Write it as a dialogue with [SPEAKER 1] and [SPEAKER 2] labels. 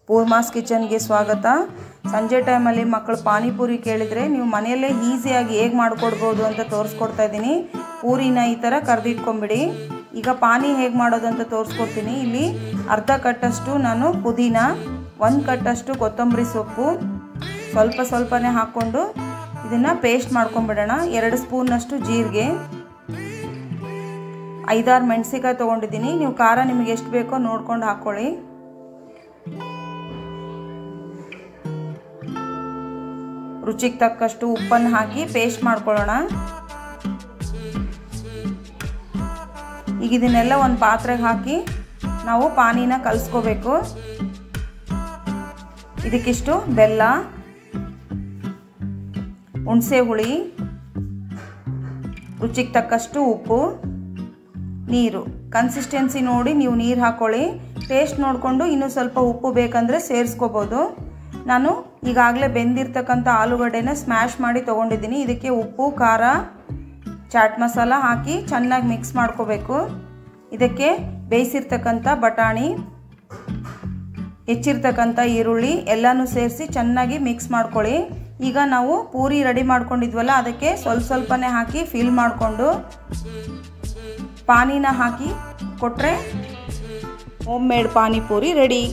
[SPEAKER 1] ಪೂರ್ಮಾಸ್ ಕಿಚನ್ಗೆ ಸ್ವಾಗತ. ಸಂಜೆ ಟೈಮಲ್ಲಿ ಮಕ್ಕಳು ಪಾನಿಪುರಿ ಕೇಳಿದರೆ ನೀವು ಮನೆಯಲ್ಲೇ ಈಸಿಯಾಗಿ ಹೇಗೆ ಮಾಡಿಕೊಡ್ಬೋದು ಅಂತ ತೋರಿಸ್ಕೊಡ್ತಾ ಇದ್ದೀನಿ. ಪೂರಿನ ಈ ಥರ ಕರೆದಿಟ್ಕೊಂಬಿಡಿ. ಈಗ ಪಾನಿ ಹೇಗೆ ಮಾಡೋದು ಅಂತ ತೋರಿಸ್ಕೊಡ್ತೀನಿ. ಇಲ್ಲಿ ಅರ್ಧ ಕಟ್ಟಷ್ಟು ನಾನು ಪುದೀನ, 1 ಕಟ್ಟಷ್ಟು ಕೊತ್ತಂಬರಿ ಸೊಪ್ಪು ಸ್ವಲ್ಪನೇ ಹಾಕ್ಕೊಂಡು ಇದನ್ನು ಪೇಸ್ಟ್ ಮಾಡ್ಕೊಂಬಿಡೋಣ. 2 ಸ್ಪೂನ್ನಷ್ಟು ಜೀರಿಗೆ, 5-6 ಮೆಣಸಿಕಾಯಿ ತೊಗೊಂಡಿದ್ದೀನಿ. ನೀವು ಖಾರ ನಿಮಗೆ ಎಷ್ಟು ಬೇಕೋ ನೋಡ್ಕೊಂಡು ಹಾಕ್ಕೊಳ್ಳಿ. ರುಚಿಗೆ ತಕ್ಕಷ್ಟು ಉಪ್ಪನ್ನು ಹಾಕಿ ಪೇಸ್ಟ್ ಮಾಡ್ಕೊಳ್ಳೋಣ. ಈಗ ಇದನ್ನೆಲ್ಲ ಒಂದು ಪಾತ್ರೆಗೆ ಹಾಕಿ ನಾವು ಪಾನಿನ ಕಲಿಸ್ಕೋಬೇಕು. ಇದಕ್ಕಿಷ್ಟು ಬೆಲ್ಲ, ಹುಣಸೆ ಹುಳಿ, ರುಚಿಗೆ ತಕ್ಕಷ್ಟು ಉಪ್ಪು, ನೀರು. ಕನ್ಸಿಸ್ಟೆನ್ಸಿ ನೋಡಿ ನೀವು ನೀರು ಹಾಕ್ಕೊಳ್ಳಿ. ಟೇಸ್ಟ್ ನೋಡಿಕೊಂಡು ಇನ್ನೂ ಸ್ವಲ್ಪ ಉಪ್ಪು ಬೇಕಂದರೆ ಸೇರಿಸ್ಕೋಬೋದು. ನಾನು ಈಗಾಗಲೇ ಬೆಂದಿರ್ತಕ್ಕಂಥ ಆಲೂಗಡ್ಡೆನ ಸ್ಮ್ಯಾಶ್ ಮಾಡಿ ತೊಗೊಂಡಿದ್ದೀನಿ. ಇದಕ್ಕೆ ಉಪ್ಪು, ಖಾರ, ಚಾಟ್ ಮಸಾಲ ಹಾಕಿ ಚೆನ್ನಾಗಿ ಮಿಕ್ಸ್ ಮಾಡ್ಕೋಬೇಕು. ಇದಕ್ಕೆ ಬೇಯಿಸಿರ್ತಕ್ಕಂಥ ಬಟಾಣಿ, ಹೆಚ್ಚಿರ್ತಕ್ಕಂಥ ಈರುಳ್ಳಿ ಎಲ್ಲನೂ ಸೇರಿಸಿ ಚೆನ್ನಾಗಿ ಮಿಕ್ಸ್ ಮಾಡ್ಕೊಳ್ಳಿ. ಈಗ ನಾವು ಪೂರಿ ರೆಡಿ ಮಾಡ್ಕೊಂಡಿದ್ವಲ್ಲ, ಅದಕ್ಕೆ ಸ್ವಲ್ಪನೇ ಹಾಕಿ ಫಿಲ್ ಮಾಡಿಕೊಂಡು ಪಾನಿನ ಹಾಕಿ ಕೊಟ್ಟರೆ ಹೋಮ್ ಮೇಡ್ ಪಾನಿಪುರಿ ರೆಡಿ.